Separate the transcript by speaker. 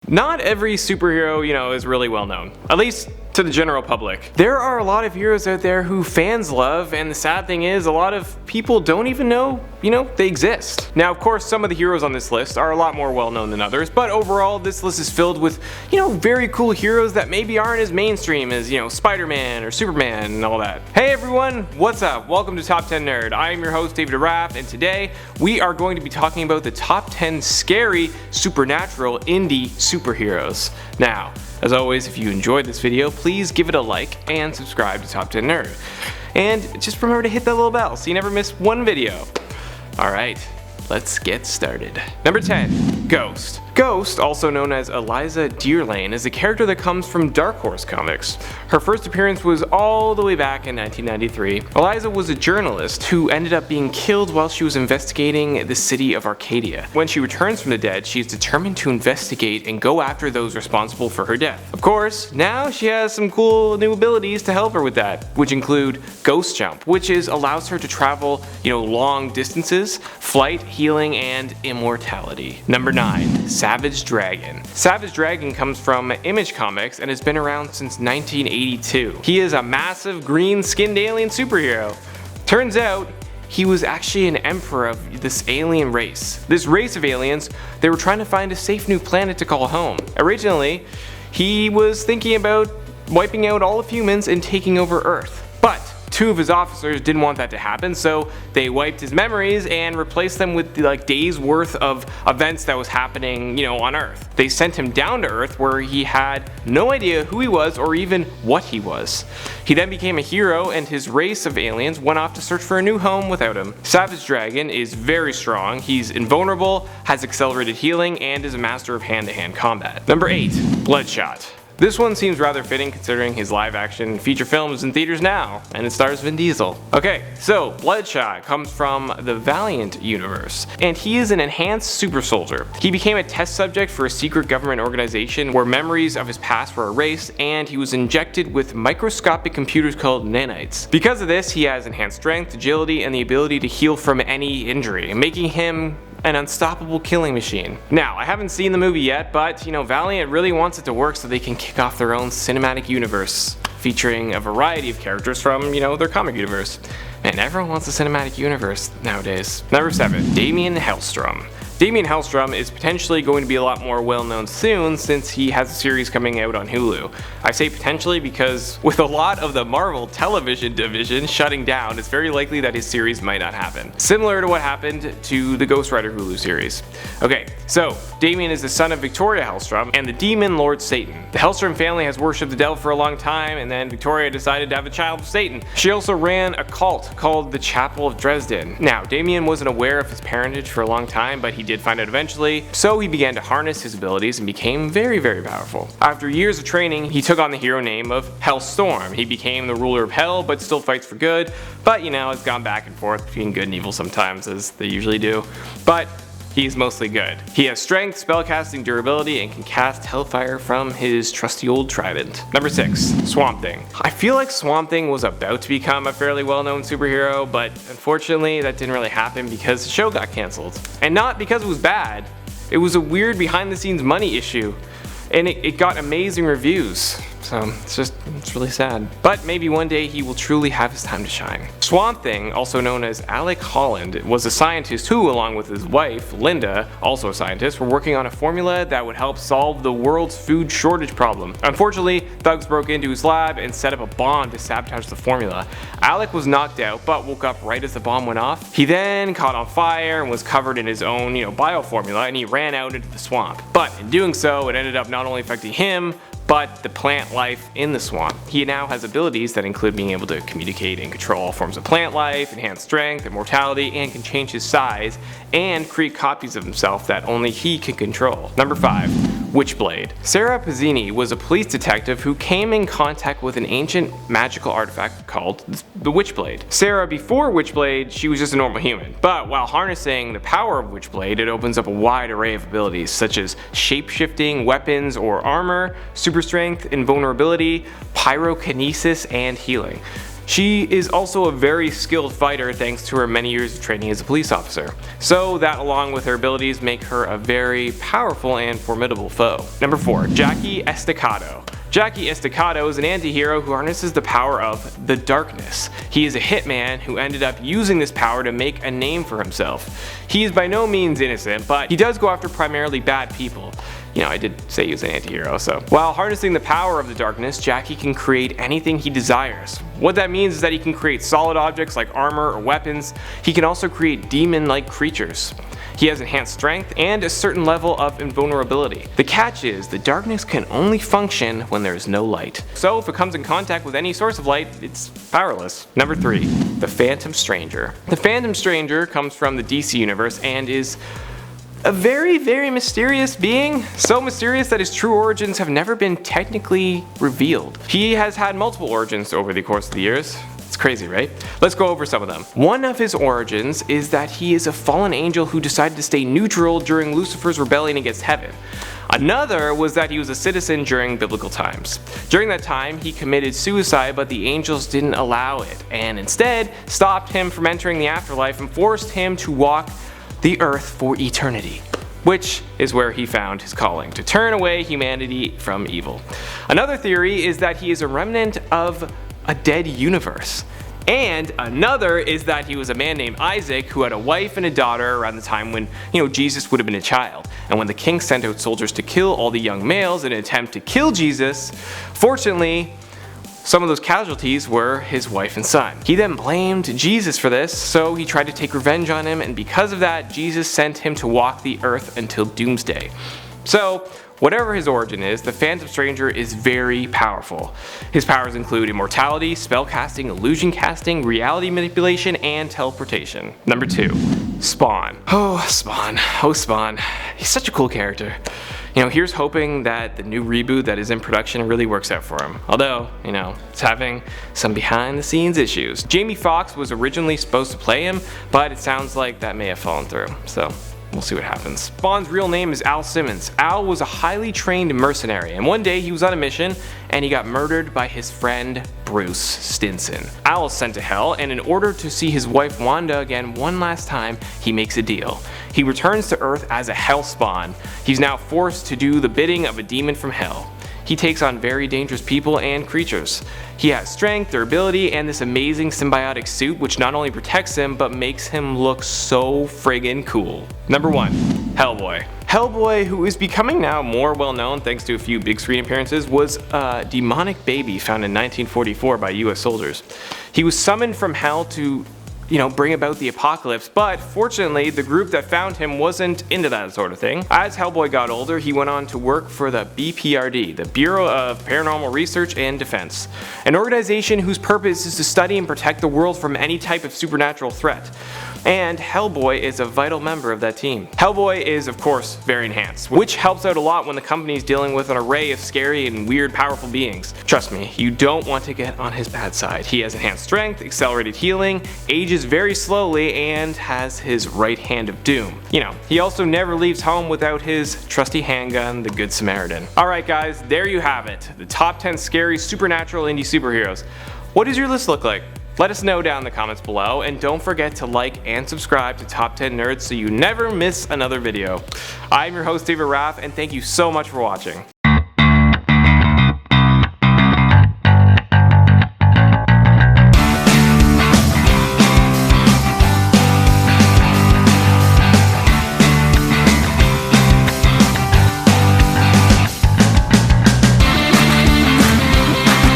Speaker 1: Not every superhero, is really well known. At least to the general public. There are a lot of heroes out there who fans love, and the sad thing is a lot of people don't even know, they exist. Now, of course, some of the heroes on this list are a lot more well known than others, but overall this list is filled with, very cool heroes that maybe aren't as mainstream as, Spider-Man or Superman and all that. Hey everyone, what's up? Welcome to Top 10 Nerd. I am your host, David Raff, and today we are going to be talking about the top 10 scary, supernatural, indie superheroes. Now, as always, if you enjoyed this video, please give it a like and subscribe to Top 10 Nerd. And just remember to hit that little bell so you never miss one video. Alright, let's get started. Number 10, Ghost. Ghost, also known as Eliza Dearlane, is a character that comes from Dark Horse Comics. Her first appearance was all the way back in 1993. Eliza was a journalist who ended up being killed while she was investigating the city of Arcadia. When she returns from the dead, she is determined to investigate and go after those responsible for her death. Of course, now she has some cool new abilities to help her with that, which include Ghost Jump, which allows her to travel, long distances, flight, healing, and immortality. Number 9, Savage Dragon. Savage Dragon comes from Image Comics and has been around since 1982. He is a massive green-skinned alien superhero. Turns out, he was actually an emperor of this alien race. This race of aliens, they were trying to find a safe new planet to call home. Originally, he was thinking about wiping out all of humans and taking over Earth. But two of his officers didn't want that to happen, so they wiped his memories and replaced them with days worth of events that was happening, on Earth. They sent him down to Earth where he had no idea who he was or even what he was. He then became a hero and his race of aliens went off to search for a new home without him. Savage Dragon is very strong, he's invulnerable, has accelerated healing, and is a master of hand-to-hand combat. Number 8, Bloodshot. This one seems rather fitting considering his live action feature film is in theaters now, and it stars Vin Diesel. Okay, so Bloodshot comes from the Valiant universe, and he is an enhanced super soldier. He became a test subject for a secret government organization where memories of his past were erased, and he was injected with microscopic computers called nanites. Because of this, he has enhanced strength, agility, and the ability to heal from any injury, making him an unstoppable killing machine. Now, I haven't seen the movie yet, but Valiant really wants it to work so they can kick off their own cinematic universe, featuring a variety of characters from, their comic universe. Man, everyone wants a cinematic universe nowadays. Number 7, Damien Hellstrom. Damien Hellstrom is potentially going to be a lot more well known soon since he has a series coming out on Hulu. I say potentially because with a lot of the Marvel television division shutting down, it's very likely that his series might not happen. Similar to what happened to the Ghost Rider Hulu series. Okay, so Damien is the son of Victoria Hellstrom and the demon Lord Satan. The Hellstrom family has worshipped the devil for a long time, and then Victoria decided to have a child with Satan. She also ran a cult called the Chapel of Dresden. Now, Damien wasn't aware of his parentage for a long time, but he did find out eventually, so he began to harness his abilities and became very, very powerful. After years of training, he took on the hero name of HELLSTROM. He became the ruler of Hell, but still fights for good, but it's gone back and forth between good and evil sometimes, as they usually do. But he's mostly good. He has strength, spellcasting, durability, and can cast Hellfire from his trusty old trident. Number 6, Swamp Thing. I feel like Swamp Thing was about to become a fairly well-known superhero, but unfortunately that didn't really happen because the show got cancelled. And not because it was bad, it was a weird behind-the-scenes money issue, and it got amazing reviews. So it's really sad. But maybe one day he will truly have his time to shine. Swamp Thing, also known as Alec Holland, was a scientist who, along with his wife, Linda, also a scientist, were working on a formula that would help solve the world's food shortage problem. Unfortunately, thugs broke into his lab and set up a bomb to sabotage the formula. Alec was knocked out, but woke up right as the bomb went off. He then caught on fire and was covered in his own, bioformula, and he ran out into the swamp. But in doing so, it ended up not only affecting him, but the plant life in the swamp. He now has abilities that include being able to communicate and control all forms of plant life, enhance strength, immortality, and can change his size and create copies of himself that only he can control. Number 5, Witchblade. Sarah Pazzini was a police detective who came in contact with an ancient magical artifact called the Witchblade. Sarah, before Witchblade, she was just a normal human, but while harnessing the power of Witchblade, it opens up a wide array of abilities such as shape-shifting, weapons or armor, super strength, invulnerability, pyrokinesis, and healing. She is also a very skilled fighter thanks to her many years of training as a police officer. So that, along with her abilities, make her a very powerful and formidable foe. Number 4. Jackie Estacado. Jackie Estacado is an anti-hero who harnesses the power of the darkness. He is a hitman who ended up using this power to make a name for himself. He is by no means innocent, but he does go after primarily bad people. You know, I did say he was an anti-hero, so. While harnessing the power of the darkness, Jackie can create anything he desires. What that means is that he can create solid objects like armor or weapons. He can also create demon-like creatures. He has enhanced strength and a certain level of invulnerability. The catch is, the darkness can only function when there is no light. So if it comes in contact with any source of light, it's powerless. Number 3. The Phantom Stranger. The Phantom Stranger comes from the DC universe and is a very, very mysterious being. So mysterious that his true origins have never been technically revealed. He has had multiple origins over the course of the years. It's crazy, right? Let's go over some of them. One of his origins is that he is a fallen angel who decided to stay neutral during Lucifer's rebellion against heaven. Another was that he was a citizen during biblical times. During that time, he committed suicide, but the angels didn't allow it, and instead stopped him from entering the afterlife and forced him to walk the earth for eternity, which is where he found his calling, to turn away humanity from evil. Another theory is that he is a remnant of a dead universe. And another is that he was a man named Isaac who had a wife and a daughter around the time when, Jesus would have been a child. And when the king sent out soldiers to kill all the young males in an attempt to kill Jesus, fortunately, some of those casualties were his wife and son. He then blamed Jesus for this, so he tried to take revenge on him, and because of that, Jesus sent him to walk the earth until doomsday. So, whatever his origin is, the Phantom Stranger is very powerful. His powers include immortality, spellcasting, illusion casting, reality manipulation, and teleportation. Number 2. Spawn. Oh, Spawn. Oh, Spawn. He's such a cool character. Here's hoping that the new reboot that is in production really works out for him. Although, it's having some behind the scenes issues. Jamie Foxx was originally supposed to play him, but it sounds like that may have fallen through. So, we'll see what happens. Spawn's real name is Al Simmons. Al was a highly trained mercenary, and one day he was on a mission and he got murdered by his friend Bruce Stinson. Al is sent to hell, and in order to see his wife Wanda again one last time, he makes a deal. He returns to Earth as a hell spawn. He's now forced to do the bidding of a demon from hell. He takes on very dangerous people and creatures. He has strength, durability, and this amazing symbiotic suit which not only protects him but makes him look so friggin' cool. Number 1. Hellboy. Hellboy, who is becoming now more well known thanks to a few big screen appearances, was a demonic baby found in 1944 by US soldiers. He was summoned from hell to bring about the apocalypse, but fortunately the group that found him wasn't into that sort of thing. As Hellboy got older, he went on to work for the BPRD, the Bureau of Paranormal Research and Defense, an organization whose purpose is to study and protect the world from any type of supernatural threat. And Hellboy is a vital member of that team. Hellboy is, of course, very enhanced, which helps out a lot when the company is dealing with an array of scary and weird powerful beings. Trust me, you don't want to get on his bad side. He has enhanced strength, accelerated healing, ages very slowly, and has his right hand of doom. He also never leaves home without his trusty handgun, the Good Samaritan. Alright guys, there you have it. The top 10 scary supernatural indie superheroes. What does your list look like? Let us know down in the comments below, and don't forget to like and subscribe to Top 10 Nerds so you never miss another video. I'm your host David Raff, and thank you so much for watching.